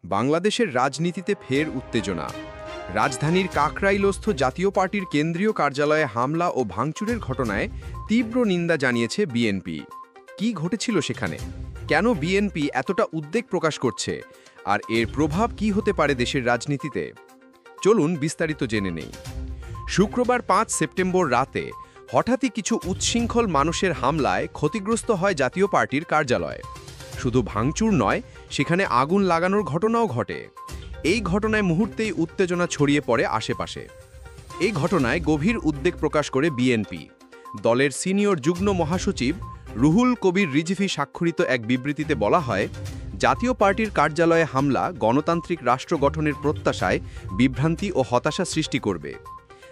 বাংলাদেশের রাজনীতিতে ফের উত্তেজনা। রাজধানীর কাকরাইলস্থ জাতীয় পার্টির কেন্দ্রীয় কার্যালয়ে হামলা ও ভাঙচুরের ঘটনায় তীব্র নিন্দা জানিয়েছে বিএনপি। কি ঘটেছিল সেখানে? কেন বিএনপি এতটা উদ্বেগ প্রকাশ করছে? আর এর প্রভাব কি হতে পারে দেশের রাজনীতিতে? চলুন বিস্তারিত জেনে নেই। শুক্রবার ৫ সেপ্টেম্বর রাতে হঠাৎই কিছু উচ্ছৃঙ্খল মানুষের হামলায় ক্ষতিগ্রস্ত হয় জাতীয় পার্টির কার্যালয়। শুধু ভাঙচুর নয়, সেখানে আগুন লাগানোর ঘটনাও ঘটে। এই ঘটনায় মুহূর্তেই উত্তেজনা ছড়িয়ে পড়ে আশেপাশে। এই ঘটনায় গভীর উদ্বেগ প্রকাশ করে বিএনপি। দলের সিনিয়র যুগ্ম মহাসচিব রুহুল কবির রিজভী স্বাক্ষরিত এক বিবৃতিতে বলা হয়, জাতীয় পার্টির কার্যালয়ে হামলা গণতান্ত্রিক রাষ্ট্র গঠনের প্রত্যাশায় বিভ্রান্তি ও হতাশা সৃষ্টি করবে।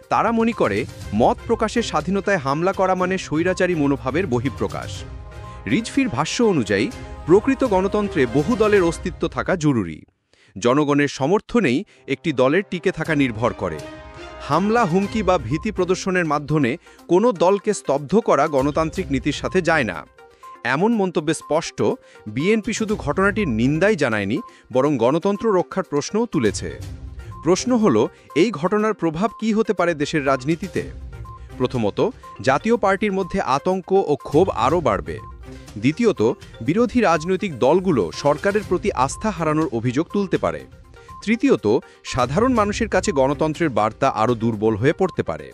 তারা মনে করে মত প্রকাশের স্বাধীনতায় হামলা করা মানে স্বৈরাচারী মনোভাবের বহিঃপ্রকাশ। রিজভির ভাষ্য অনুযায়ী প্রকৃত গণতন্ত্রে বহু দলের অস্তিত্ব থাকা জরুরি। জনগণের সমর্থনেই একটি দলের টিকে থাকা নির্ভর করে। হামলা, হুমকি বা ভীতি প্রদর্শনের মাধ্যমে কোনো দলকে স্তব্ধ করা গণতান্ত্রিক নীতির সাথে যায় না। এমন মন্তব্যে স্পষ্ট, বিএনপি শুধু ঘটনাটির নিন্দাই জানায়নি, বরং গণতন্ত্র রক্ষার প্রশ্নও তুলেছে। প্রশ্ন হল, এই ঘটনার প্রভাব কি হতে পারে দেশের রাজনীতিতে? প্রথমত, জাতীয় পার্টির মধ্যে আতঙ্ক ও ক্ষোভ আরও বাড়বে। দ্বিতীয়ত, বিরোধী রাজনৈতিক দলগুলো সরকারের প্রতি আস্থা হারানোর অভিযোগ তুলতে পারে। তৃতীয়ত, সাধারণ মানুষের কাছে গণতন্ত্রের বার্তা আরও দুর্বল হয়ে পড়তে পারে।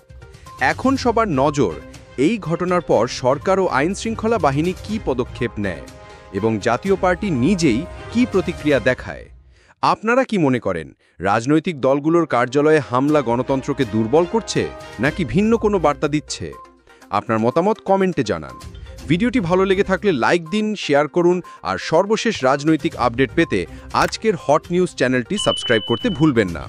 এখন সবার নজর এই ঘটনার পর সরকার ও আইনশৃঙ্খলা বাহিনী কী পদক্ষেপ নেয় এবং জাতীয় পার্টি নিজেই কী প্রতিক্রিয়া দেখায়। আপনারা কি মনে করেন, রাজনৈতিক দলগুলোর কার্যালয়ে হামলা গণতন্ত্রকে দুর্বল করছে নাকি ভিন্ন কোনো বার্তা দিচ্ছে? আপনার মতামত কমেন্টে জানান। ভিডিওটি ভালো লেগে থাকলে লাইক দিন, শেয়ার করুন আর সর্বশেষ রাজনৈতিক আপডেট পেতে আজকের হট নিউজ চ্যানেলটি সাবস্ক্রাইব করতে ভুলবেন না।